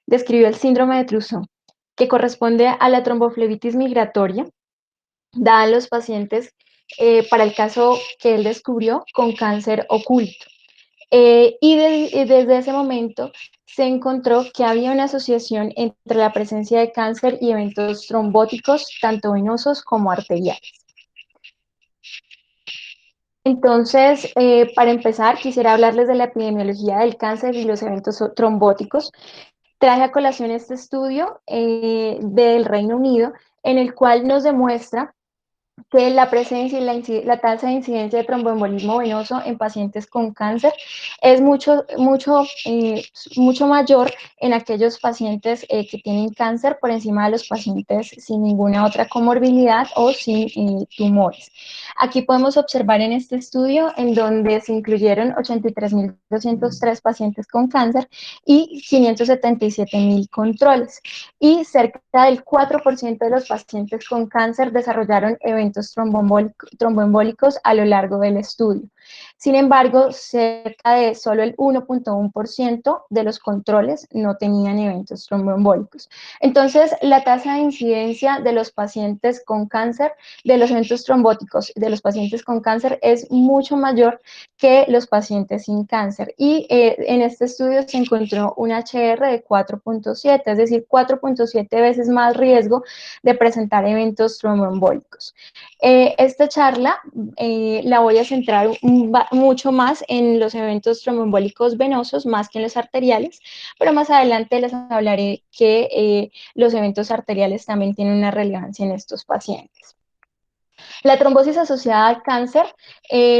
describió el síndrome de Trousseau, que corresponde a la tromboflebitis migratoria, dada a los pacientes para el caso que él descubrió con cáncer oculto. Desde ese momento se encontró que había una asociación entre la presencia de cáncer y eventos trombóticos, tanto venosos como arteriales. Entonces, para empezar, quisiera hablarles de la epidemiología del cáncer y los eventos trombóticos. Traje a colación este estudio del Reino Unido, en el cual nos demuestra que la presencia y la tasa de incidencia de tromboembolismo venoso en pacientes con cáncer es mucho mayor en aquellos pacientes que tienen cáncer por encima de los pacientes sin ninguna otra comorbilidad o sin tumores. Aquí podemos observar en este estudio en donde se incluyeron 83.203 pacientes con cáncer y 577.000 controles. Y cerca del 4% de los pacientes con cáncer desarrollaron eventos tromboembólicos a lo largo del estudio. Sin embargo, cerca de solo el 1.1% de los controles no tenían eventos tromboembólicos. Entonces, la tasa de incidencia de los pacientes con cáncer, de los eventos trombóticos de los pacientes con cáncer es mucho mayor que los pacientes sin cáncer. Y en este estudio se encontró un HR de 4.7, es decir, 4.7 veces más riesgo de presentar eventos tromboembólicos. Esta charla la voy a centrar mucho más en los eventos tromboembólicos venosos, más que en los arteriales, pero más adelante les hablaré que los eventos arteriales también tienen una relevancia en estos pacientes. La trombosis asociada al cáncer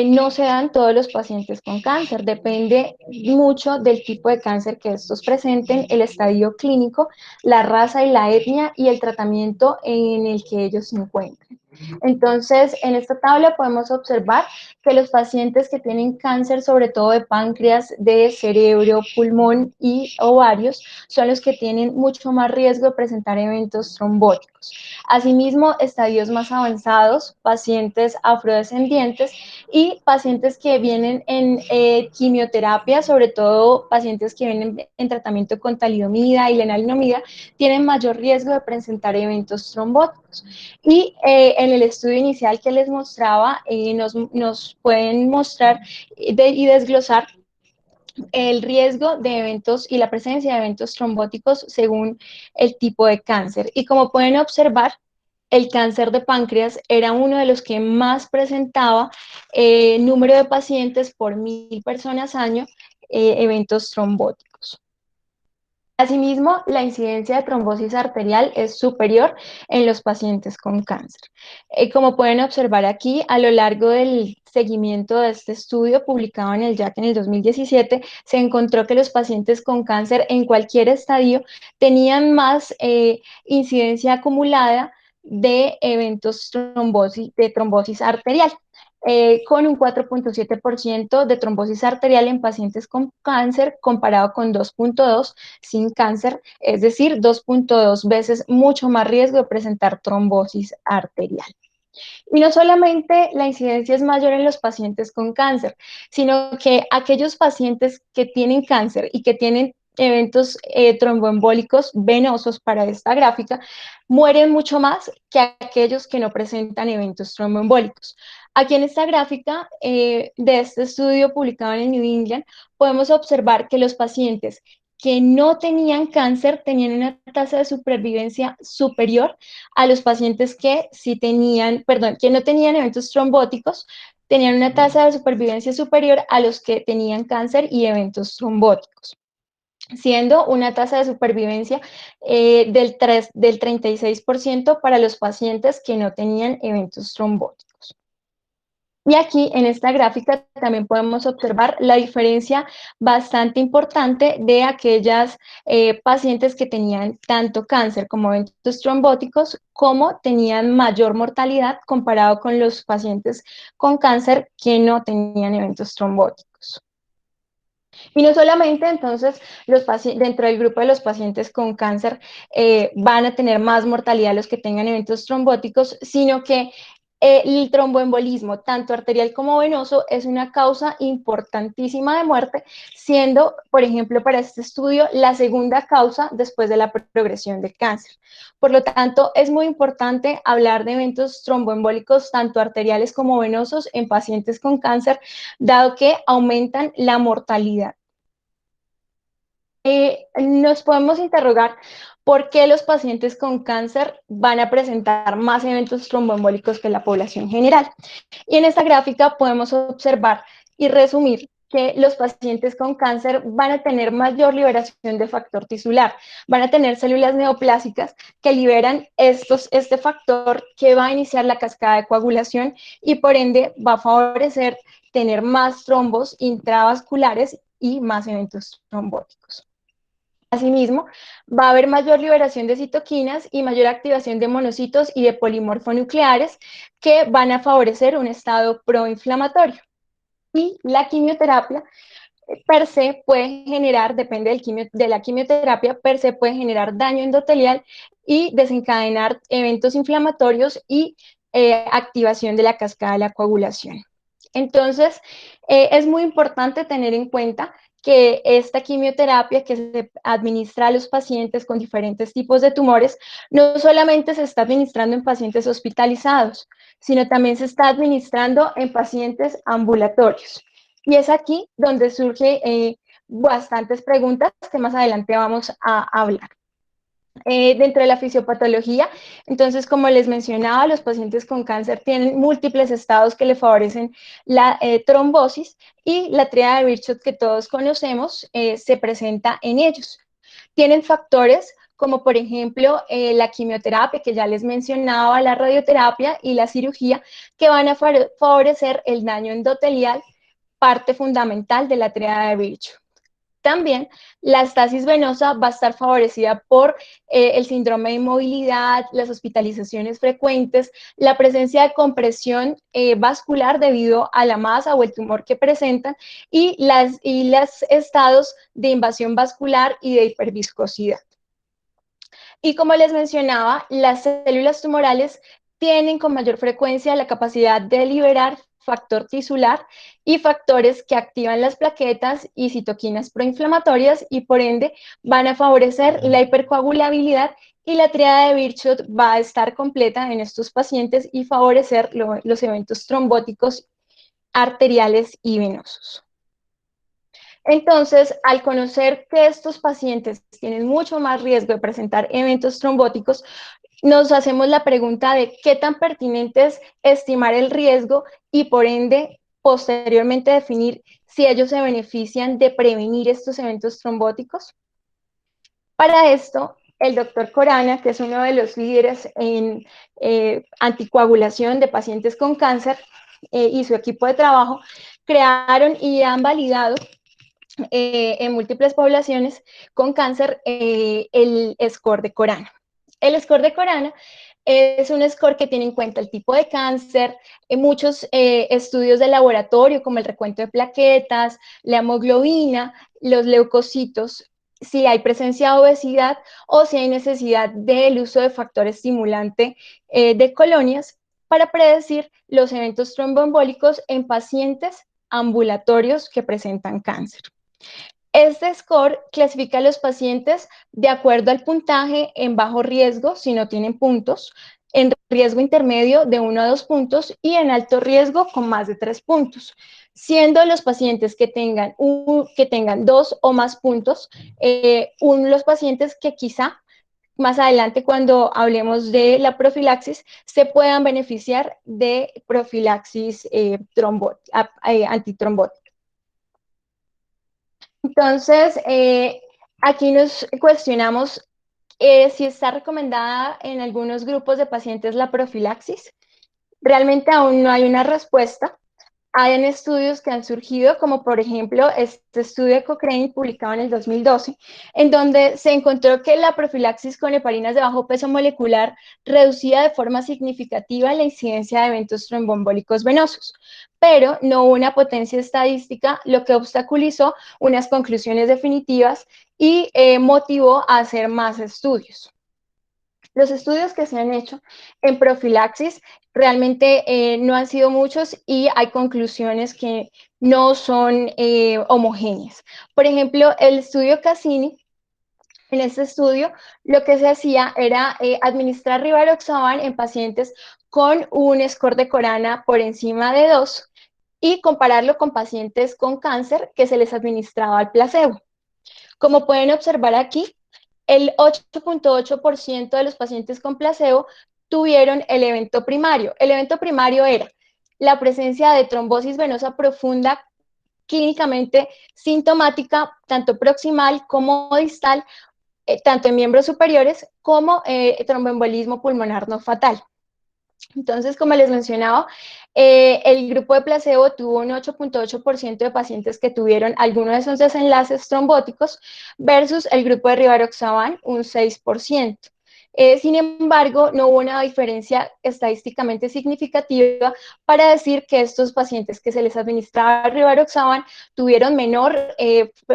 no se da en todos los pacientes con cáncer, depende mucho del tipo de cáncer que estos presenten, el estadio clínico, la raza y la etnia y el tratamiento en el que ellos se encuentren. Entonces, en esta tabla podemos observar que los pacientes que tienen cáncer, sobre todo de páncreas, de cerebro, pulmón y ovarios, son los que tienen mucho más riesgo de presentar eventos trombóticos. Asimismo, estadios más avanzados, pacientes afrodescendientes y pacientes que vienen en quimioterapia, sobre todo pacientes que vienen en tratamiento con talidomida y lenalidomida, tienen mayor riesgo de presentar eventos trombóticos. Y en el estudio inicial que les mostraba, nos pueden mostrar y desglosar el riesgo de eventos y la presencia de eventos trombóticos según el tipo de cáncer. Y como pueden observar, el cáncer de páncreas era uno de los que más presentaba número de pacientes por 1.000 personas año, eventos trombóticos. Asimismo, la incidencia de trombosis arterial es superior en los pacientes con cáncer. Como pueden observar aquí, a lo largo del seguimiento de este estudio publicado en el JAC en el 2017, se encontró que los pacientes con cáncer en cualquier estadio tenían más incidencia acumulada de eventos de trombosis arterial. Con un 4.7% de trombosis arterial en pacientes con cáncer comparado con 2.2 sin cáncer, es decir, 2.2 veces mucho más riesgo de presentar trombosis arterial. Y no solamente la incidencia es mayor en los pacientes con cáncer, sino que aquellos pacientes que tienen cáncer y que tienen eventos tromboembólicos venosos para esta gráfica, mueren mucho más que aquellos que no presentan eventos tromboembólicos. Aquí en esta gráfica de este estudio publicado en el New England, podemos observar que los pacientes que no tenían cáncer tenían una tasa de supervivencia superior a los pacientes que sí tenían, perdón, que no tenían eventos trombóticos, tenían una tasa de supervivencia superior a los que tenían cáncer y eventos trombóticos, siendo una tasa de supervivencia del 36% para los pacientes que no tenían eventos trombóticos. Y aquí en esta gráfica también podemos observar la diferencia bastante importante de aquellas pacientes que tenían tanto cáncer como eventos trombóticos, como tenían mayor mortalidad comparado con los pacientes con cáncer que no tenían eventos trombóticos. Y no solamente entonces dentro del grupo de los pacientes con cáncer van a tener más mortalidad los que tengan eventos trombóticos, sino que El tromboembolismo, tanto arterial como venoso, es una causa importantísima de muerte, siendo, por ejemplo, para este estudio, la segunda causa después de la progresión del cáncer. Por lo tanto, es muy importante hablar de eventos tromboembólicos, tanto arteriales como venosos, en pacientes con cáncer, dado que aumentan la mortalidad. Nos podemos interrogar por qué los pacientes con cáncer van a presentar más eventos tromboembólicos que la población general. Y en esta gráfica podemos observar y resumir que los pacientes con cáncer van a tener mayor liberación de factor tisular, van a tener células neoplásicas que liberan este factor que va a iniciar la cascada de coagulación y por ende va a favorecer tener más trombos intravasculares y más eventos trombóticos. Asimismo, va a haber mayor liberación de citoquinas y mayor activación de monocitos y de polimorfonucleares que van a favorecer un estado proinflamatorio. Y la quimioterapia per se puede generar, depende de la quimioterapia, per se puede generar daño endotelial y desencadenar eventos inflamatorios y activación de la cascada de la coagulación. Entonces, es muy importante tener en cuenta que esta quimioterapia que se administra a los pacientes con diferentes tipos de tumores no solamente se está administrando en pacientes hospitalizados, sino también se está administrando en pacientes ambulatorios. Y es aquí donde surgen bastantes preguntas que más adelante vamos a hablar. Dentro de la fisiopatología, entonces, como les mencionaba, los pacientes con cáncer tienen múltiples estados que le favorecen la trombosis y la tríada de Virchow que todos conocemos se presenta en ellos. Tienen factores como por ejemplo la quimioterapia que ya les mencionaba, la radioterapia y la cirugía que van a favorecer el daño endotelial, parte fundamental de la tríada de Virchow. También la estasis venosa va a estar favorecida por el síndrome de inmovilidad, las hospitalizaciones frecuentes, la presencia de compresión vascular debido a la masa o el tumor que presentan y los estados de invasión vascular y de hiperviscosidad. Y como les mencionaba, las células tumorales tienen con mayor frecuencia la capacidad de liberar factor tisular y factores que activan las plaquetas y citoquinas proinflamatorias y por ende van a favorecer la hipercoagulabilidad y la tríada de Virchow va a estar completa en estos pacientes y favorecer los eventos trombóticos arteriales y venosos. Entonces, al conocer que estos pacientes tienen mucho más riesgo de presentar eventos trombóticos, nos hacemos la pregunta de qué tan pertinente es estimar el riesgo y por ende posteriormente definir si ellos se benefician de prevenir estos eventos trombóticos. Para esto, el doctor Corana, que es uno de los líderes en anticoagulación de pacientes con cáncer y su equipo de trabajo, crearon y han validado en múltiples poblaciones con cáncer el score de Corana. El score de Corana es un score que tiene en cuenta el tipo de cáncer, muchos estudios de laboratorio como el recuento de plaquetas, la hemoglobina, los leucocitos, si hay presencia de obesidad o si hay necesidad del uso de factor estimulante de colonias para predecir los eventos tromboembólicos en pacientes ambulatorios que presentan cáncer. Este score clasifica a los pacientes de acuerdo al puntaje en bajo riesgo, si no tienen puntos, en riesgo intermedio de 1 a 2 puntos y en alto riesgo con más de 3 puntos, siendo los pacientes que tengan 2 o más puntos, los pacientes que quizá más adelante cuando hablemos de la profilaxis se puedan beneficiar de profilaxis antitrombótica. Entonces, aquí nos cuestionamos si está recomendada en algunos grupos de pacientes la profilaxis. Realmente aún no hay una respuesta. Hay estudios que han surgido, como por ejemplo este estudio de Cochrane publicado en el 2012, en donde se encontró que la profilaxis con heparinas de bajo peso molecular reducía de forma significativa la incidencia de eventos tromboembólicos venosos, pero no hubo una potencia estadística, lo que obstaculizó unas conclusiones definitivas y motivó a hacer más estudios. Los estudios que se han hecho en profilaxis realmente no han sido muchos y hay conclusiones que no son homogéneas. Por ejemplo, el estudio Cassini, en este estudio lo que se hacía era administrar rivaroxaban en pacientes con un score de Corana por encima de 2 y compararlo con pacientes con cáncer que se les administraba el placebo. Como pueden observar aquí, el 8.8% de los pacientes con placebo tuvieron el evento primario. El evento primario era la presencia de trombosis venosa profunda clínicamente sintomática, tanto proximal como distal, tanto en miembros superiores como tromboembolismo pulmonar no fatal. Entonces, como les mencionaba, el grupo de placebo tuvo un 8.8% de pacientes que tuvieron alguno de esos desenlaces trombóticos versus el grupo de rivaroxaban, un 6%. Sin embargo, no hubo una diferencia estadísticamente significativa para decir que estos pacientes que se les administraba rivaroxaban tuvieron menor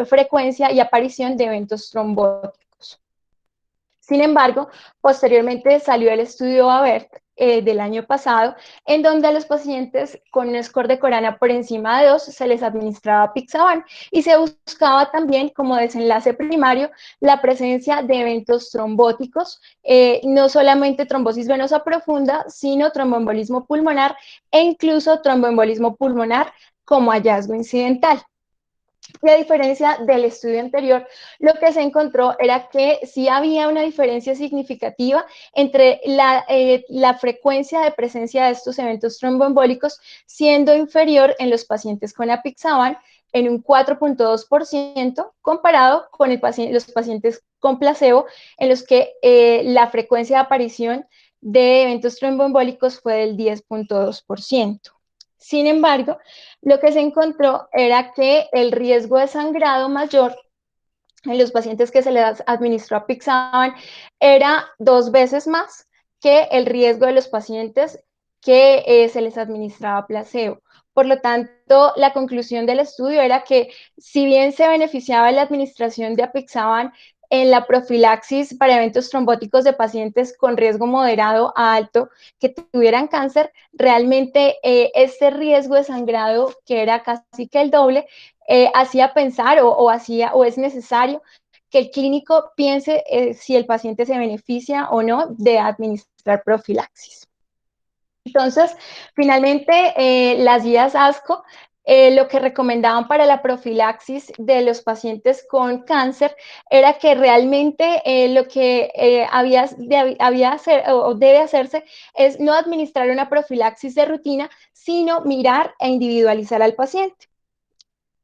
frecuencia y aparición de eventos trombóticos. Sin embargo, posteriormente salió el estudio AVERT del año pasado, en donde a los pacientes con un score de Corana por encima de 2 se les administraba Pixaban y se buscaba también como desenlace primario la presencia de eventos trombóticos, no solamente trombosis venosa profunda, sino tromboembolismo pulmonar e incluso tromboembolismo pulmonar como hallazgo incidental. Y a diferencia del estudio anterior, lo que se encontró era que sí había una diferencia significativa entre la frecuencia de presencia de estos eventos tromboembólicos, siendo inferior en los pacientes con apixaban en un 4.2% comparado con los pacientes con placebo, en los que la frecuencia de aparición de eventos tromboembólicos fue del 10.2%. Sin embargo, lo que se encontró era que el riesgo de sangrado mayor en los pacientes que se les administró apixaban era 2 veces más que el riesgo de los pacientes que se les administraba placebo. Por lo tanto, la conclusión del estudio era que si bien se beneficiaba la administración de apixaban en la profilaxis para eventos trombóticos de pacientes con riesgo moderado a alto que tuvieran cáncer, realmente este riesgo de sangrado, que era casi que el doble, hacía pensar o es necesario que el clínico piense si el paciente se beneficia o no de administrar profilaxis. Entonces, finalmente, las guías ASCO lo que recomendaban para la profilaxis de los pacientes con cáncer era que realmente lo que debe hacerse es no administrar una profilaxis de rutina, sino mirar e individualizar al paciente.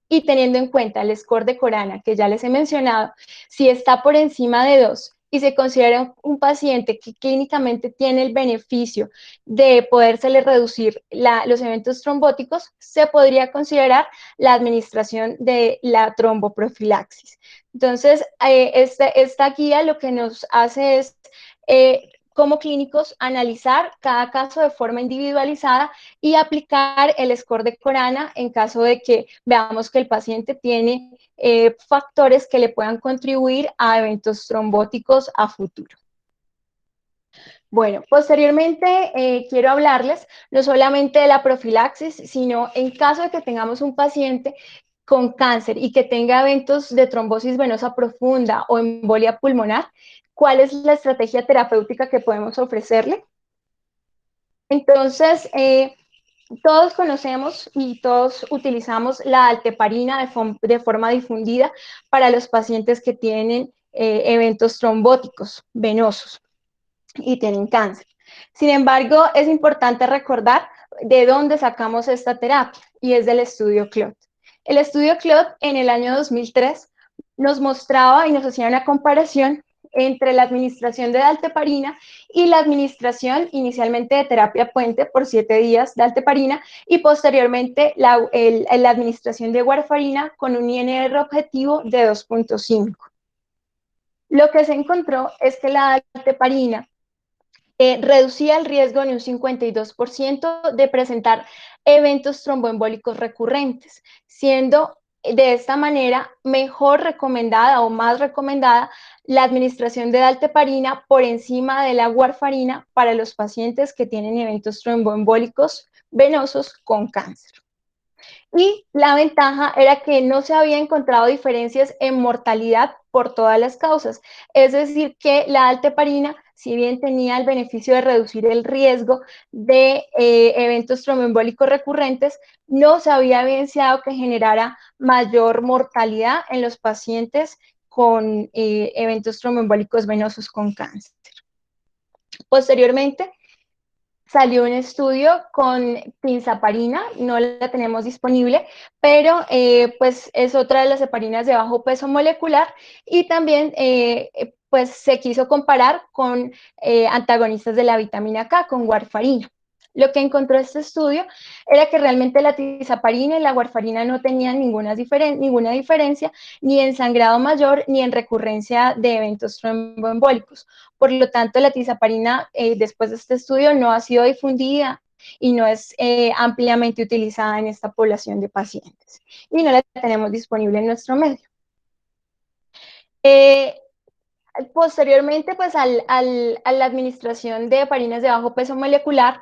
Y teniendo en cuenta el score de Corana, que ya les he mencionado, si está por encima de 2 y se considera un paciente que clínicamente tiene el beneficio de podérsele reducir los eventos trombóticos, se podría considerar la administración de la tromboprofilaxis. Entonces, esta guía lo que nos hace es como clínicos analizar cada caso de forma individualizada y aplicar el score de Corana en caso de que veamos que el paciente tiene factores que le puedan contribuir a eventos trombóticos a futuro. Bueno, posteriormente quiero hablarles no solamente de la profilaxis, sino en caso de que tengamos un paciente con cáncer y que tenga eventos de trombosis venosa profunda o embolia pulmonar, ¿cuál es la estrategia terapéutica que podemos ofrecerle? Entonces, todos conocemos y todos utilizamos la alteparina de forma difundida para los pacientes que tienen eventos trombóticos venosos y tienen cáncer. Sin embargo, es importante recordar de dónde sacamos esta terapia y es del estudio CLOT. El estudio CLOT en el año 2003 nos mostraba y nos hacía una comparación entre la administración de dalteparina y la administración inicialmente de terapia puente por 7 días de dalteparina y posteriormente la administración de warfarina con un INR objetivo de 2.5. Lo que se encontró es que la dalteparina reducía el riesgo en un 52% de presentar eventos tromboembólicos recurrentes, siendo de esta manera mejor recomendada o más recomendada la administración de dalteparina por encima de la warfarina para los pacientes que tienen eventos tromboembólicos venosos con cáncer. Y la ventaja era que no se había encontrado diferencias en mortalidad por todas las causas. Es decir, que la dalteparina, si bien tenía el beneficio de reducir el riesgo de eventos tromboembólicos recurrentes, no se había evidenciado que generara mayor mortalidad en los pacientes con eventos tromboembólicos venosos con cáncer. Posteriormente, salió un estudio con tinzaparina, no la tenemos disponible, pero pues es otra de las heparinas de bajo peso molecular y también pues se quiso comparar con antagonistas de la vitamina K, con warfarina. Lo que encontró este estudio era que realmente la tizaparina y la warfarina no tenían ninguna diferencia ni en sangrado mayor ni en recurrencia de eventos tromboembólicos. Por lo tanto, la tizaparina, después de este estudio, no ha sido difundida y no es ampliamente utilizada en esta población de pacientes. Y no la tenemos disponible en nuestro medio. Posteriormente, pues a la administración de heparinas de bajo peso molecular,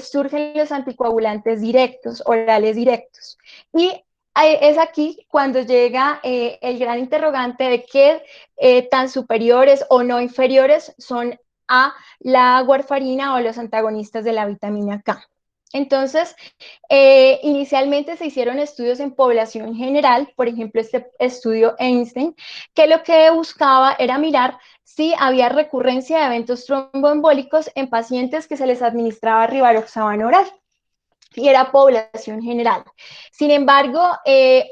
surgen los anticoagulantes directos, orales directos. Y es aquí cuando llega el gran interrogante de qué tan superiores o no inferiores son a la warfarina o los antagonistas de la vitamina K. Entonces, inicialmente se hicieron estudios en población general, por ejemplo, este estudio Einstein, que lo que buscaba era mirar si había recurrencia de eventos tromboembólicos en pacientes que se les administraba rivaroxaban oral y era población general. Sin embargo,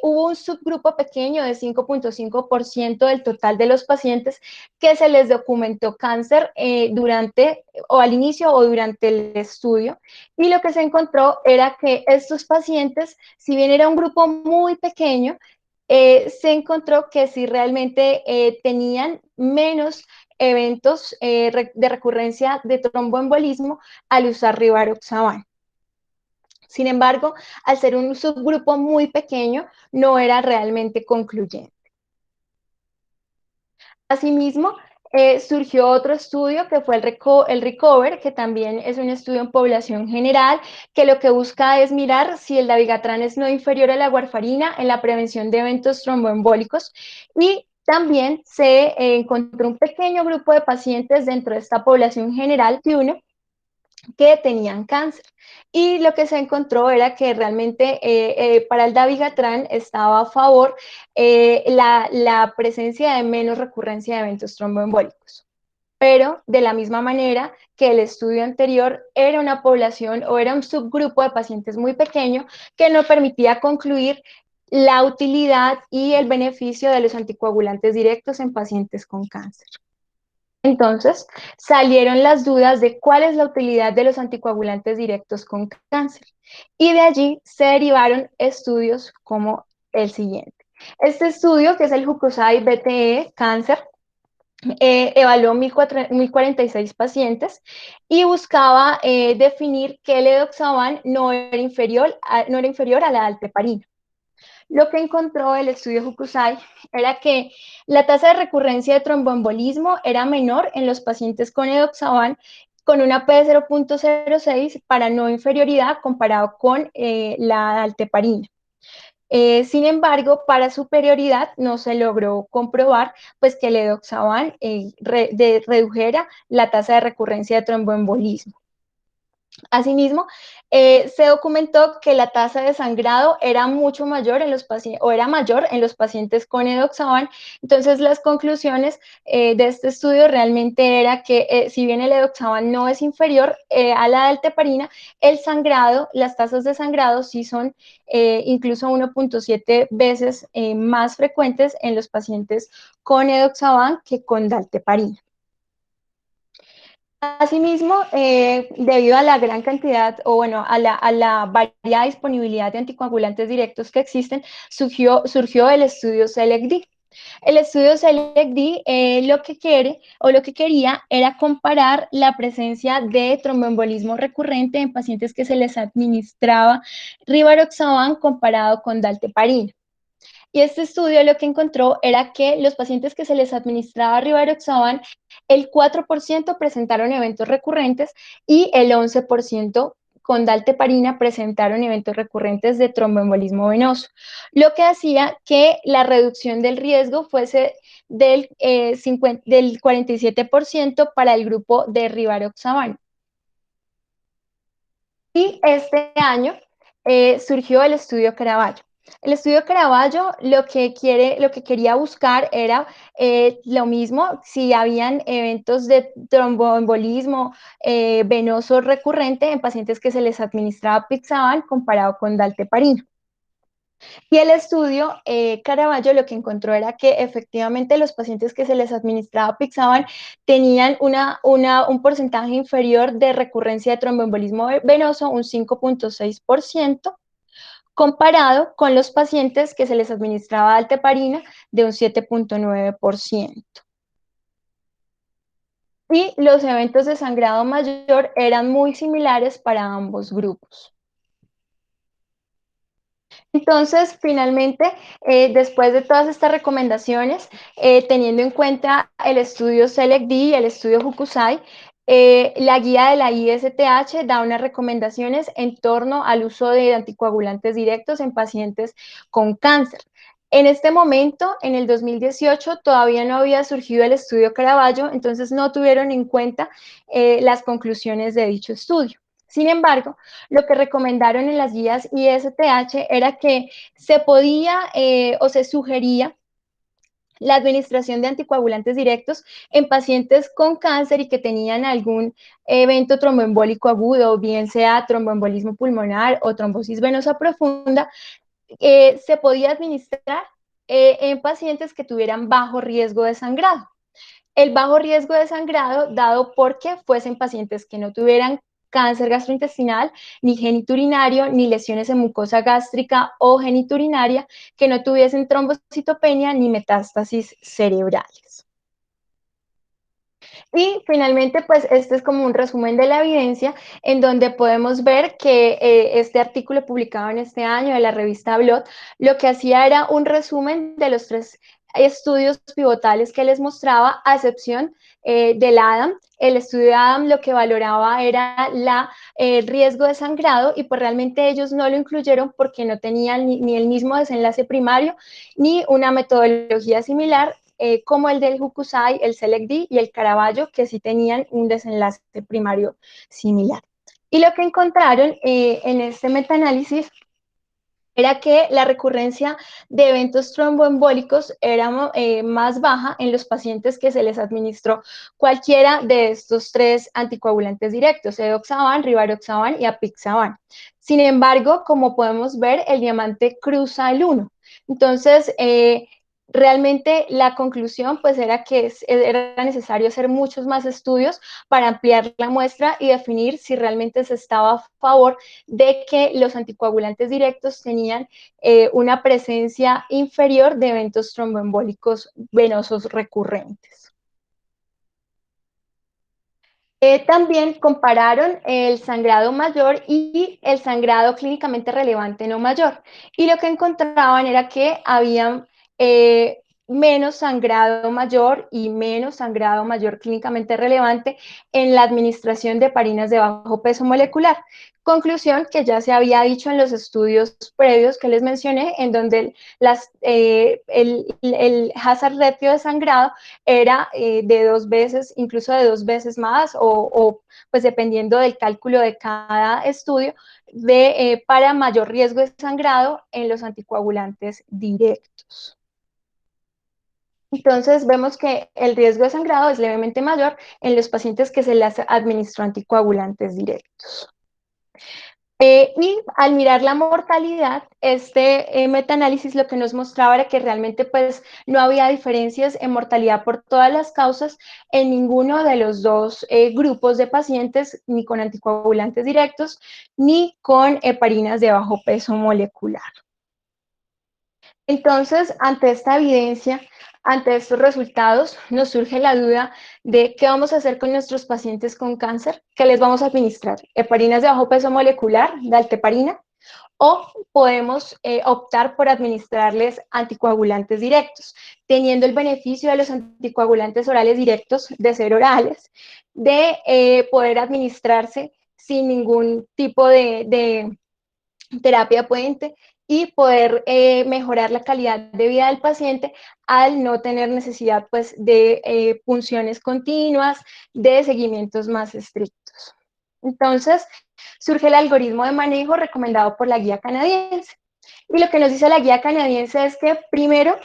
hubo un subgrupo pequeño de 5.5% del total de los pacientes que se les documentó cáncer durante o al inicio o durante el estudio, y lo que se encontró era que estos pacientes, si bien era un grupo muy pequeño, se encontró que si realmente tenían menos eventos de recurrencia de tromboembolismo al usar rivaroxaban. Sin embargo, al ser un subgrupo muy pequeño, no era realmente concluyente. Asimismo, surgió otro estudio que fue el RECOVER, que también es un estudio en población general, que lo que busca es mirar si el dabigatran es no inferior a la warfarina en la prevención de eventos tromboembólicos, y también se encontró un pequeño grupo de pacientes dentro de esta población general de uno que tenían cáncer. Y lo que se encontró era que realmente para el dabigatran estaba a favor la presencia de menos recurrencia de eventos tromboembólicos. Pero de la misma manera que el estudio anterior era una población o era un subgrupo de pacientes muy pequeño que no permitía concluir la utilidad y el beneficio de los anticoagulantes directos en pacientes con cáncer. Entonces, salieron las dudas de cuál es la utilidad de los anticoagulantes directos con cáncer. Y de allí se derivaron estudios como el siguiente. Este estudio, que es el Hokusai BTE Cáncer, evaluó 1.046 pacientes y buscaba definir que el edoxaban no era inferior a la dalteparina. Lo que encontró el estudio Hokusai era que la tasa de recurrencia de tromboembolismo era menor en los pacientes con edoxaban, con una P de 0.06 para no inferioridad comparado con la alteparina. Sin embargo, para superioridad no se logró comprobar pues, que el edoxaban redujera la tasa de recurrencia de tromboembolismo. Asimismo, se documentó que la tasa de sangrado era mucho mayor en los pacientes, o era mayor en los pacientes con edoxaban. Entonces, las conclusiones de este estudio realmente era que si bien el edoxaban no es inferior a la dalteparina, el sangrado, las tasas de sangrado sí son incluso 1.7 veces más frecuentes en los pacientes con edoxaban que con dalteparina. Asimismo, debido a la gran cantidad, o bueno, a la variada disponibilidad de anticoagulantes directos que existen, surgió el estudio SELECT-D. El estudio SELECT-D lo que quiere o lo que quería era comparar la presencia de tromboembolismo recurrente en pacientes que se les administraba rivaroxaban comparado con dalteparina. Y este estudio lo que encontró era que los pacientes que se les administraba rivaroxaban, el 4% presentaron eventos recurrentes y el 11% con dalteparina presentaron eventos recurrentes de tromboembolismo venoso, lo que hacía que la reducción del riesgo fuese del 47% para el grupo de rivaroxaban. Y este año surgió el estudio Caraballo. El estudio Caraballo lo que quería buscar era lo mismo, si habían eventos de tromboembolismo venoso recurrente en pacientes que se les administraba Pixaban comparado con dalteparina. Y el estudio Caraballo lo que encontró era que efectivamente los pacientes que se les administraba Pixaban tenían un porcentaje inferior de recurrencia de tromboembolismo venoso, un 5.6%, comparado con los pacientes que se les administraba dalteparina de un 7.9%. Y los eventos de sangrado mayor eran muy similares para ambos grupos. Entonces, finalmente, después de todas estas recomendaciones, teniendo en cuenta el estudio SELECT-D y el estudio Hokusai, la guía de la ISTH da unas recomendaciones en torno al uso de anticoagulantes directos en pacientes con cáncer. En este momento, en el 2018, todavía no había surgido el estudio Caraballo, entonces no tuvieron en cuenta las conclusiones de dicho estudio. Sin embargo, lo que recomendaron en las guías ISTH era que se podía o se sugería la administración de anticoagulantes directos en pacientes con cáncer y que tenían algún evento tromboembólico agudo, bien sea tromboembolismo pulmonar o trombosis venosa profunda, se podía administrar en pacientes que tuvieran bajo riesgo de sangrado. El bajo riesgo de sangrado dado porque fuesen pacientes que no tuvieran cáncer gastrointestinal, ni genitourinario, ni lesiones en mucosa gástrica o genitourinaria, que no tuviesen trombocitopenia ni metástasis cerebrales. Y finalmente, pues este es como un resumen de la evidencia en donde podemos ver que este artículo publicado en este año de la revista Blot lo que hacía era un resumen de los 3 estudios pivotales que les mostraba, a excepción del ADAM. El estudio de ADAM lo que valoraba era el riesgo de sangrado y pues realmente ellos no lo incluyeron porque no tenían ni el mismo desenlace primario ni una metodología similar como el del Hokusai, el SELECT-D y el Caraballo, que sí tenían un desenlace primario similar. Y lo que encontraron en este metaanálisis era que la recurrencia de eventos tromboembólicos era más baja en los pacientes que se les administró cualquiera de estos 3 anticoagulantes directos, edoxaban, rivaroxaban y apixaban. Sin embargo, como podemos ver, el diamante cruza el 1. Entonces, realmente la conclusión pues era que era necesario hacer muchos más estudios para ampliar la muestra y definir si realmente se estaba a favor de que los anticoagulantes directos tenían una presencia inferior de eventos tromboembólicos venosos recurrentes. También compararon el sangrado mayor y el sangrado clínicamente relevante no mayor. Y lo que encontraban era que había menos sangrado mayor y menos sangrado mayor clínicamente relevante en la administración de heparinas de bajo peso molecular. Conclusión que ya se había dicho en los estudios previos que les mencioné, en donde el hazard ratio de sangrado era de 2 veces, incluso de 2 veces más, o pues dependiendo del cálculo de cada estudio, para mayor riesgo de sangrado en los anticoagulantes directos. Entonces vemos que el riesgo de sangrado es levemente mayor en los pacientes que se les administró anticoagulantes directos. Y al mirar la mortalidad, este metaanálisis lo que nos mostraba era que realmente pues no había diferencias en mortalidad por todas las causas en ninguno de los 2 grupos de pacientes, ni con anticoagulantes directos, ni con heparinas de bajo peso molecular. Entonces, ante esta evidencia, ante estos resultados, nos surge la duda de qué vamos a hacer con nuestros pacientes con cáncer, qué les vamos a administrar, heparinas de bajo peso molecular, dalteparina, o podemos optar por administrarles anticoagulantes directos, teniendo el beneficio de los anticoagulantes orales directos de ser orales, de poder administrarse sin ningún tipo de terapia puente y poder mejorar la calidad de vida del paciente al no tener necesidad pues, de punciones continuas, de seguimientos más estrictos. Entonces, surge el algoritmo de manejo recomendado por la guía canadiense. Y lo que nos dice la guía canadiense es que primero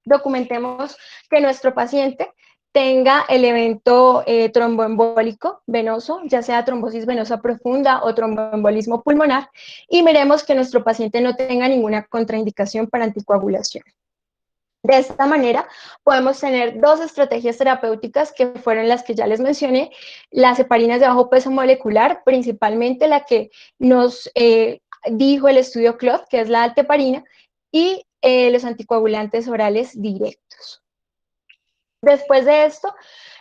documentemos que nuestro paciente tenga el evento tromboembólico venoso, ya sea trombosis venosa profunda o tromboembolismo pulmonar, y miremos que nuestro paciente no tenga ninguna contraindicación para anticoagulación. De esta manera, podemos tener dos estrategias terapéuticas que fueron las que ya les mencioné, las heparinas de bajo peso molecular, principalmente la que nos dijo el estudio CLOT, que es la alteparina, y los anticoagulantes orales directos. Después de esto,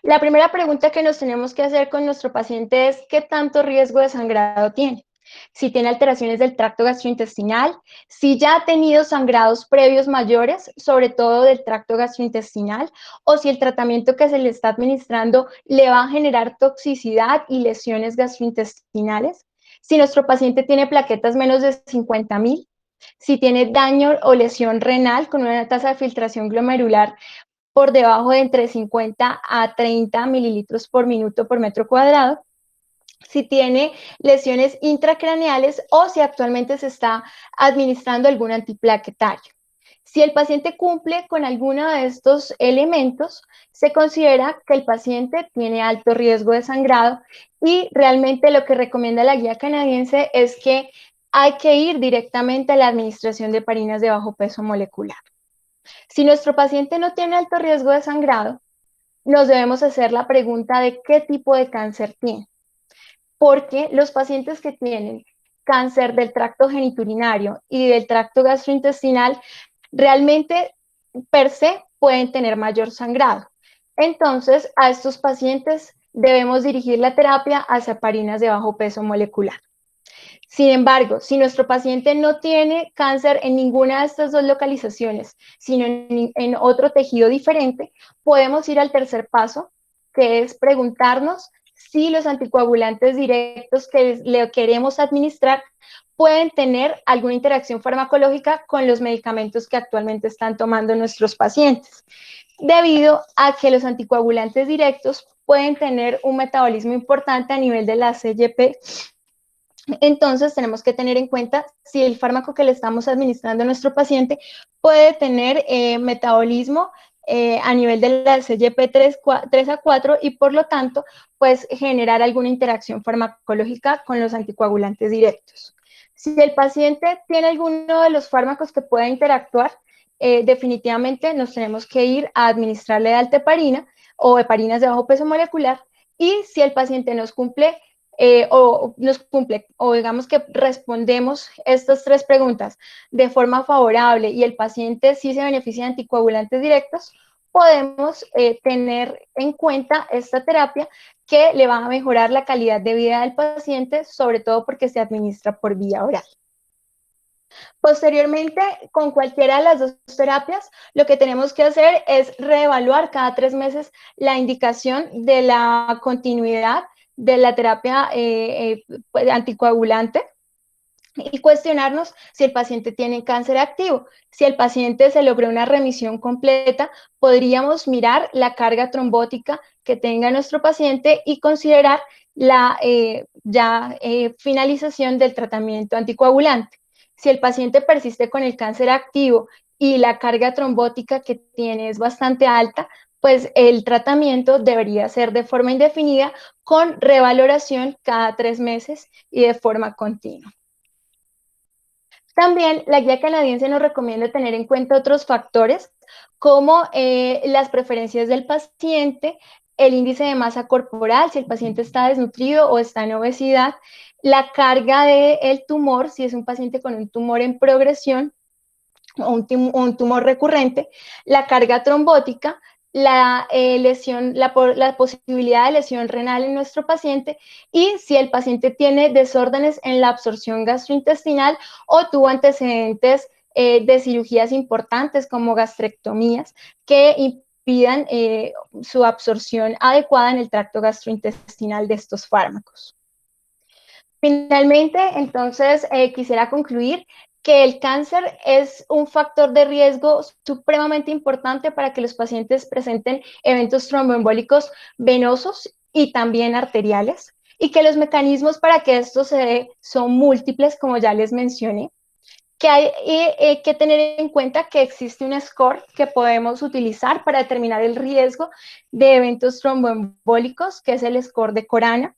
la primera pregunta que nos tenemos que hacer con nuestro paciente es ¿qué tanto riesgo de sangrado tiene? Si tiene alteraciones del tracto gastrointestinal, si ya ha tenido sangrados previos mayores, sobre todo del tracto gastrointestinal, o si el tratamiento que se le está administrando le va a generar toxicidad y lesiones gastrointestinales, si nuestro paciente tiene plaquetas menos de 50.000, si tiene daño o lesión renal con una tasa de filtración glomerular por debajo de entre 50 a 30 mililitros por minuto por metro cuadrado, si tiene lesiones intracraneales o si actualmente se está administrando algún antiplaquetario. Si el paciente cumple con alguno de estos elementos, se considera que el paciente tiene alto riesgo de sangrado y realmente lo que recomienda la guía canadiense es que hay que ir directamente a la administración de heparinas de bajo peso molecular. Si nuestro paciente no tiene alto riesgo de sangrado, nos debemos hacer la pregunta de qué tipo de cáncer tiene. Porque los pacientes que tienen cáncer del tracto genitourinario y del tracto gastrointestinal realmente per se pueden tener mayor sangrado. Entonces, a estos pacientes debemos dirigir la terapia hacia heparinas de bajo peso molecular. Sin embargo, si nuestro paciente no tiene cáncer en ninguna de estas dos localizaciones, sino en otro tejido diferente, podemos ir al tercer paso, que es preguntarnos si los anticoagulantes directos que le queremos administrar pueden tener alguna interacción farmacológica con los medicamentos que actualmente están tomando nuestros pacientes, debido a que los anticoagulantes directos pueden tener un metabolismo importante a nivel de la CYP. Entonces tenemos que tener en cuenta si el fármaco que le estamos administrando a nuestro paciente puede tener metabolismo a nivel de la CYP3 a 4 y por lo tanto pues generar alguna interacción farmacológica con los anticoagulantes directos. Si el paciente tiene alguno de los fármacos que pueda interactuar, definitivamente nos tenemos que ir a administrarle alteparina o heparinas de bajo peso molecular y si el paciente nos cumple o digamos que respondemos estas tres preguntas de forma favorable y el paciente sí se beneficia de anticoagulantes directos, podemos tener en cuenta esta terapia que le va a mejorar la calidad de vida del paciente, sobre todo porque se administra por vía oral. Posteriormente, con cualquiera de las dos terapias, lo que tenemos que hacer es reevaluar cada 3 meses la indicación de la continuidad de la terapia anticoagulante y cuestionarnos si el paciente tiene cáncer activo. Si el paciente se logró una remisión completa, podríamos mirar la carga trombótica que tenga nuestro paciente y considerar la finalización del tratamiento anticoagulante. Si el paciente persiste con el cáncer activo y la carga trombótica que tiene es bastante alta, pues el tratamiento debería ser de forma indefinida con revaloración cada 3 meses y de forma continua. También la guía canadiense nos recomienda tener en cuenta otros factores como las preferencias del paciente, el índice de masa corporal, si el paciente está desnutrido o está en obesidad, la carga del tumor, si es un paciente con un tumor en progresión o un tumor recurrente, la carga trombótica, la posibilidad de lesión renal en nuestro paciente y si el paciente tiene desórdenes en la absorción gastrointestinal o tuvo antecedentes de cirugías importantes como gastrectomías que impidan su absorción adecuada en el tracto gastrointestinal de estos fármacos. Finalmente, entonces, quisiera concluir que el cáncer es un factor de riesgo supremamente importante para que los pacientes presenten eventos tromboembólicos venosos y también arteriales, y que los mecanismos para que esto se dé son múltiples, como ya les mencioné, que hay que tener en cuenta que existe un score que podemos utilizar para determinar el riesgo de eventos tromboembólicos, que es el score de Corana,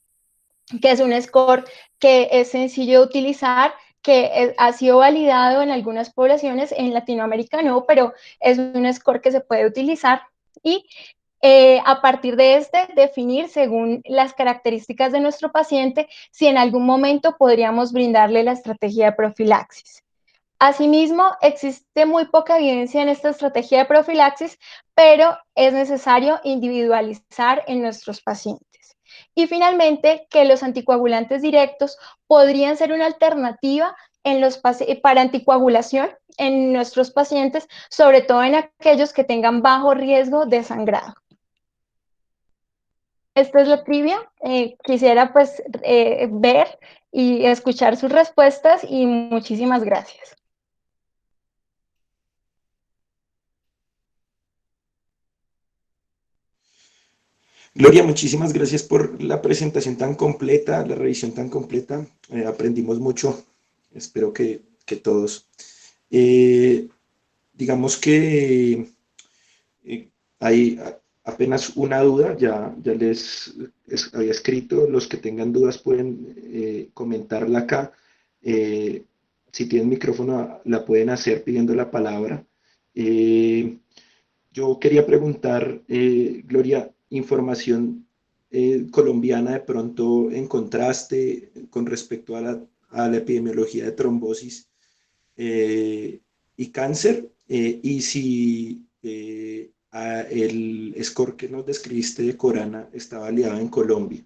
que es un score que es sencillo de utilizar, que ha sido validado en algunas poblaciones, en Latinoamérica no, pero es un score que se puede utilizar y a partir de este definir según las características de nuestro paciente si en algún momento podríamos brindarle la estrategia de profilaxis. Asimismo, existe muy poca evidencia en esta estrategia de profilaxis, pero es necesario individualizar en nuestros pacientes. Y finalmente, que los anticoagulantes directos podrían ser una alternativa para anticoagulación en nuestros pacientes, sobre todo en aquellos que tengan bajo riesgo de sangrado. Esta es la trivia. Quisiera pues ver y escuchar sus respuestas y muchísimas gracias. Gloria, muchísimas gracias por la presentación tan completa, la revisión tan completa. Aprendimos mucho, espero que todos. Eh, digamos que hay apenas una duda, ya había escrito, los que tengan dudas pueden comentarla acá. Eh, si tienen micrófono, la pueden hacer pidiendo la palabra. Eh, yo quería preguntar, Gloria, información colombiana de pronto encontraste con respecto a la epidemiología de trombosis y cáncer, y si el score que nos describiste de Corana está validado en Colombia.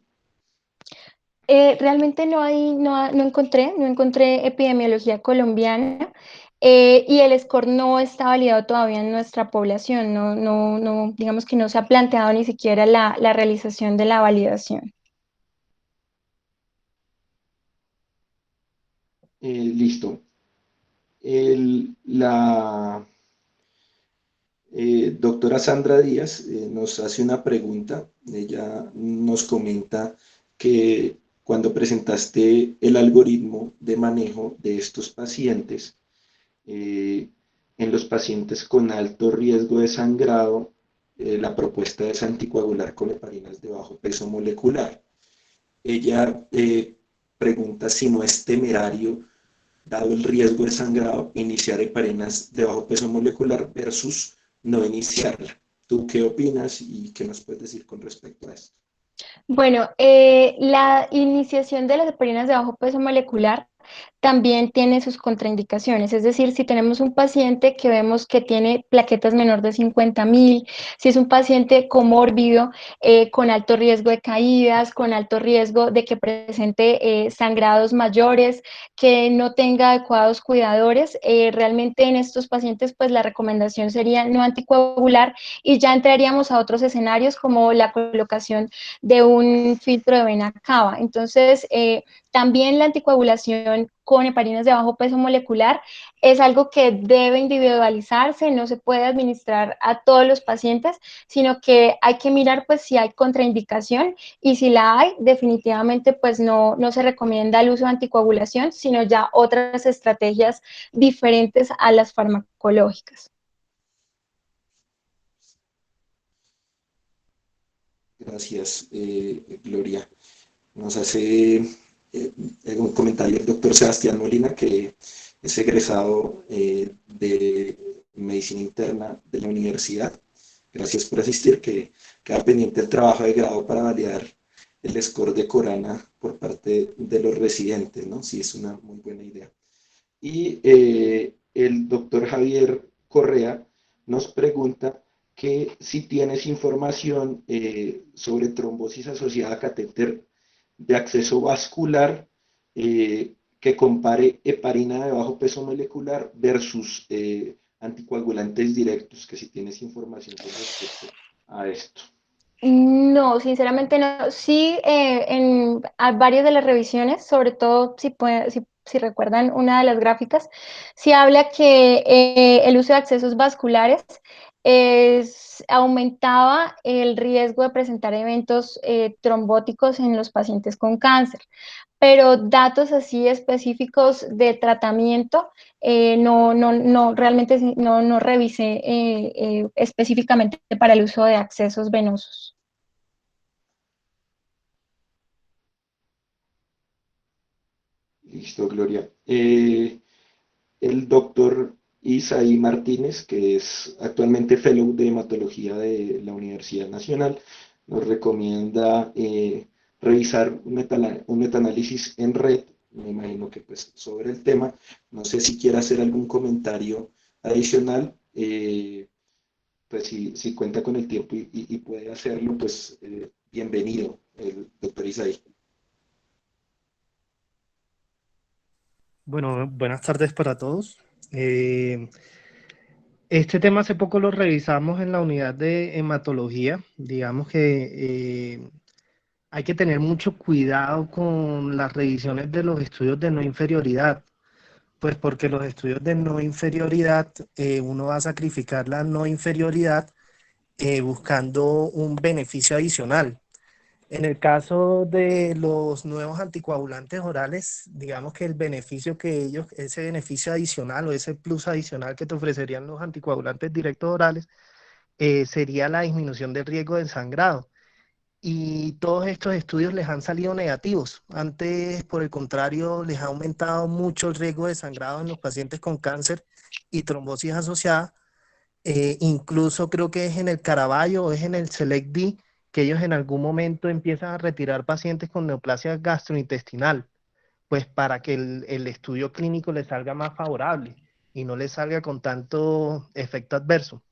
Realmente no encontré epidemiología colombiana y el score no está validado todavía en nuestra población, digamos que no se ha planteado ni siquiera la realización de la validación. Listo. La doctora Sandra Díaz nos hace una pregunta. Ella nos comenta que cuando presentaste el algoritmo de manejo de estos pacientes, eh, en los pacientes con alto riesgo de sangrado, la propuesta es anticoagular con heparinas de bajo peso molecular. Ella pregunta si no es temerario, dado el riesgo de sangrado, iniciar heparinas de bajo peso molecular versus no iniciarla. ¿Tú qué opinas y qué nos puedes decir con respecto a esto? Bueno, la iniciación de las heparinas de bajo peso molecular también tiene sus contraindicaciones, es decir, si tenemos un paciente que vemos que tiene plaquetas menor de 50.000, si es un paciente comórbido, con alto riesgo de caídas, con alto riesgo de que presente sangrados mayores, que no tenga adecuados cuidadores, realmente en estos pacientes pues la recomendación sería no anticoagular y ya entraríamos a otros escenarios como la colocación de un filtro de vena cava. Entonces, también la anticoagulación con heparinas de bajo peso molecular es algo que debe individualizarse, no se puede administrar a todos los pacientes, sino que hay que mirar pues si hay contraindicación y si la hay, definitivamente pues no se recomienda el uso de anticoagulación, sino ya otras estrategias diferentes a las farmacológicas. Gracias, Gloria. Nos hace un comentario el doctor Sebastián Molina, que es egresado de Medicina Interna de la universidad. Gracias por asistir, que queda pendiente el trabajo de grado para validar el score de Corana por parte de los residentes, ¿no? Sí, es una muy buena idea. Y el doctor Javier Correa nos pregunta que si tienes información sobre trombosis asociada a catéter de acceso vascular, que compare heparina de bajo peso molecular versus anticoagulantes directos, que si tienes información con respecto a esto. No, sinceramente no. Sí, en varias de las revisiones, sobre todo si recuerdan una de las gráficas, sí habla que el uso de accesos vasculares aumentaba el riesgo de presentar eventos trombóticos en los pacientes con cáncer, pero datos así específicos de tratamiento, no, realmente no revisé específicamente para el uso de accesos venosos. Listo, Gloria. El doctor Isaí Martínez, que es actualmente Fellow de Hematología de la Universidad Nacional, nos recomienda revisar un metaanálisis en red, me imagino que pues sobre el tema. No sé si quiere hacer algún comentario adicional, pues si cuenta con el tiempo y puede hacerlo, pues bienvenido, el doctor Isaí. Bueno, buenas tardes para todos. Este tema hace poco lo revisamos en la unidad de hematología. Digamos que hay que tener mucho cuidado con las revisiones de los estudios de no inferioridad, pues porque los estudios de no inferioridad, uno va a sacrificar la no inferioridad buscando un beneficio adicional. En el caso de los nuevos anticoagulantes orales, digamos que el beneficio que ellos, ese beneficio adicional o ese plus adicional que te ofrecerían los anticoagulantes directos orales, sería la disminución del riesgo de sangrado. Y todos estos estudios les han salido negativos. Antes, por el contrario, les ha aumentado mucho el riesgo de sangrado en los pacientes con cáncer y trombosis asociada. Incluso creo que es en el Caraballo o es en el Select-D que ellos en algún momento empiezan a retirar pacientes con neoplasia gastrointestinal, pues para que el estudio clínico les salga más favorable y no les salga con tanto efecto adverso.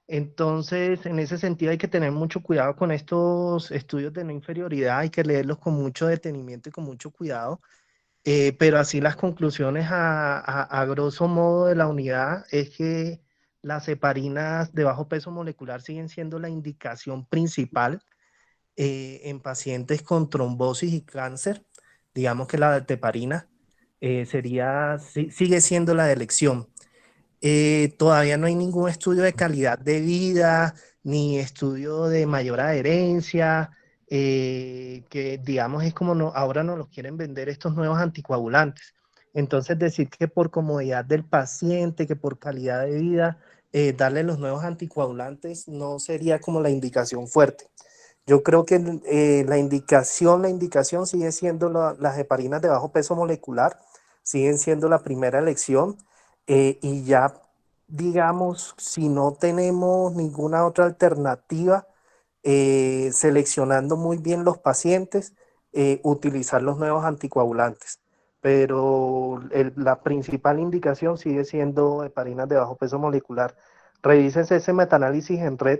Entonces, en ese sentido hay que tener mucho cuidado con estos estudios de no inferioridad, hay que leerlos con mucho detenimiento y con mucho cuidado, pero así las conclusiones a grosso modo de la unidad es que las heparinas de bajo peso molecular siguen siendo la indicación principal en pacientes con trombosis y cáncer. Digamos que la dalteparina sigue siendo la de elección. Todavía no hay ningún estudio de calidad de vida, ni estudio de mayor adherencia, que digamos es como ahora nos los quieren vender estos nuevos anticoagulantes. Entonces decir que por comodidad del paciente, que por calidad de vida, darle los nuevos anticoagulantes no sería como la indicación fuerte. Yo creo que la indicación sigue siendo las heparinas de bajo peso molecular, siguen siendo la primera elección. Y ya, digamos, si no tenemos ninguna otra alternativa, seleccionando muy bien los pacientes, utilizar los nuevos anticoagulantes. Pero la principal indicación sigue siendo heparinas de bajo peso molecular. Revísense ese metaanálisis en red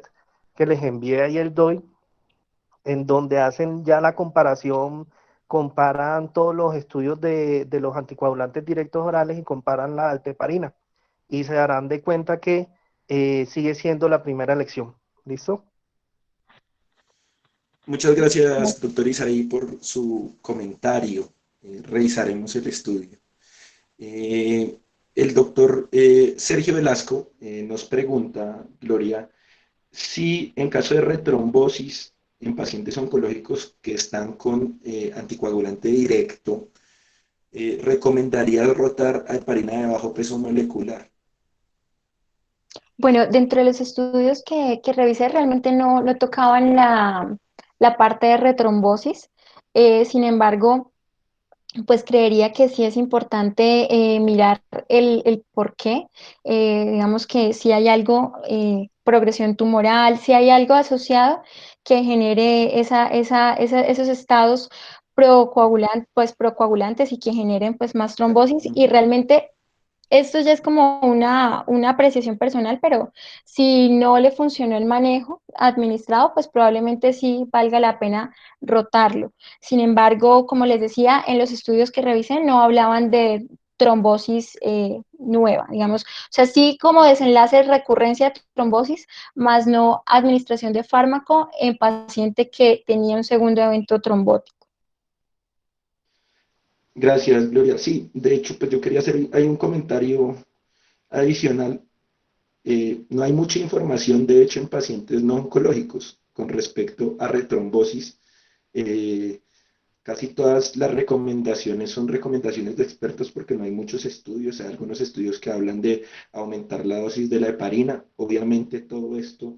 que les envié ahí el DOI, en donde hacen ya la comparación, comparan todos los estudios de los anticoagulantes directos orales y comparan la alteparina. Y se darán de cuenta que sigue siendo la primera elección. ¿Listo? Muchas gracias, doctor Isaí, por su comentario. Revisaremos el estudio. Eh, el doctor Sergio Velasco nos pregunta, Gloria, si en caso de retrombosis en pacientes oncológicos que están con anticoagulante directo, ¿recomendaría rotar a heparina de bajo peso molecular? Bueno, dentro de los estudios que revisé realmente no tocaban la parte de retrombosis. Sin embargo, pues creería que sí es importante mirar el por qué. Digamos que si hay algo, progresión tumoral, si hay algo asociado que genere esos estados procoagulantes, pues, procoagulantes y que generen pues más trombosis, y realmente Esto ya es como una apreciación personal, pero si no le funcionó el manejo administrado, pues probablemente sí valga la pena rotarlo. Sin embargo, como les decía, en los estudios que revisé no hablaban de trombosis nueva, digamos. O sea, sí como desenlace recurrencia de trombosis, más no administración de fármaco en paciente que tenía un segundo evento trombótico. Gracias, Gloria. Sí, de hecho, pues yo quería hacer, hay un comentario adicional. No hay mucha información, de hecho, en pacientes no oncológicos con respecto a retrombosis. Eh, Casi todas las recomendaciones son recomendaciones de expertos porque no hay muchos estudios. Hay algunos estudios que hablan de aumentar la dosis de la heparina. Obviamente todo esto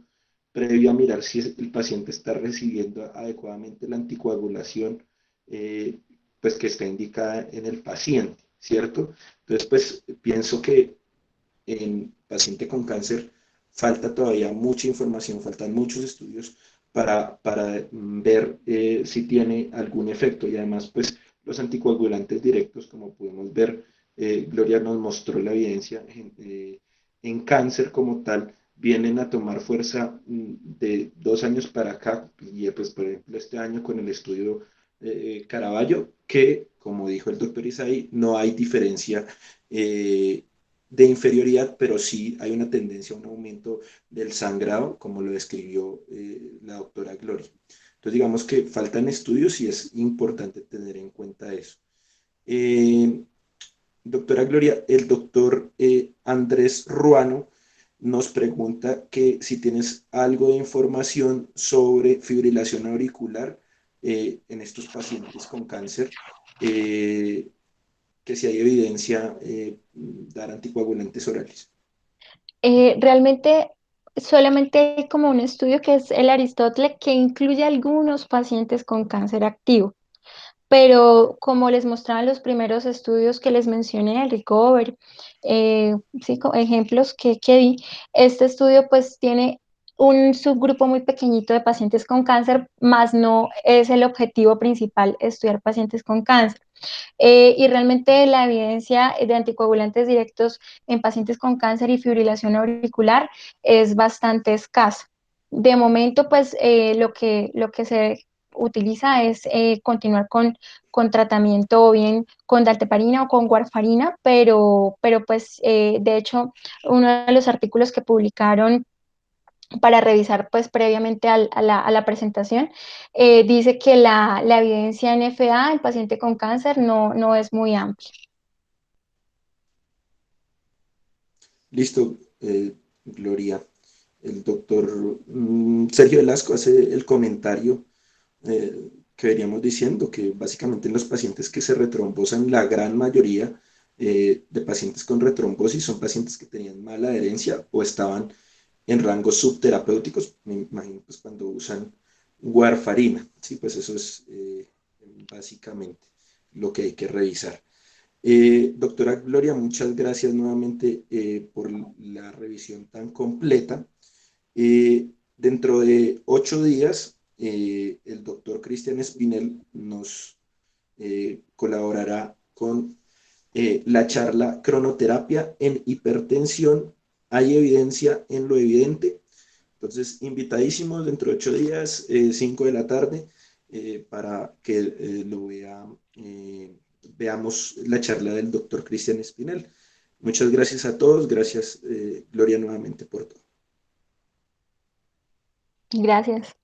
previo a mirar si el paciente está recibiendo adecuadamente la anticoagulación, eh, pues que está indicada en el paciente, ¿cierto? Entonces, pues pienso que en paciente con cáncer falta todavía mucha información, faltan muchos estudios para ver si tiene algún efecto. Y además, pues los anticoagulantes directos, como podemos ver, Gloria nos mostró la evidencia en cáncer como tal, vienen a tomar fuerza de 2 años para acá, y pues por ejemplo este año con el estudio Caraballo, que como dijo el doctor Isaí, no hay diferencia de inferioridad, pero sí hay una tendencia a un aumento del sangrado, como lo describió la doctora Gloria. Entonces, digamos que faltan estudios y es importante tener en cuenta eso. Eh, Doctora Gloria, el doctor Andrés Ruano nos pregunta que si tienes algo de información sobre fibrilación auricular en estos pacientes con cáncer, eh, que si hay evidencia dar anticoagulantes orales. Realmente solamente hay como un estudio que es el Aristóteles que incluye algunos pacientes con cáncer activo, pero como les mostraban los primeros estudios que les mencioné, el Recover, sí, ejemplos que di, este estudio pues tiene un subgrupo muy pequeñito de pacientes con cáncer, más no es el objetivo principal estudiar pacientes con cáncer. Y realmente la evidencia de anticoagulantes directos en pacientes con cáncer y fibrilación auricular es bastante escasa. De momento, pues lo que se utiliza es continuar con tratamiento o bien con dalteparina o con warfarina, pero pues de hecho uno de los artículos que publicaron para revisar pues previamente a la presentación, dice que la evidencia en FA en paciente con cáncer no es muy amplia. Listo, Gloria. El doctor Sergio Velasco hace el comentario que veníamos diciendo, que básicamente en los pacientes que se retrombosan, la gran mayoría de pacientes con retrombosis son pacientes que tenían mala adherencia o estaban en rangos subterapéuticos, me imagino pues cuando usan warfarina, sí, pues eso es básicamente lo que hay que revisar. Doctora Gloria, muchas gracias nuevamente por la revisión tan completa. Dentro de 8 días, el doctor Cristian Espinel nos colaborará con la charla Cronoterapia en hipertensión. ¿Hay evidencia en lo evidente? Entonces, invitadísimos dentro de 8 días, 5 de la tarde, para que veamos la charla del doctor Cristian Espinel. Muchas gracias a todos. Gracias, Gloria, nuevamente por todo. Gracias.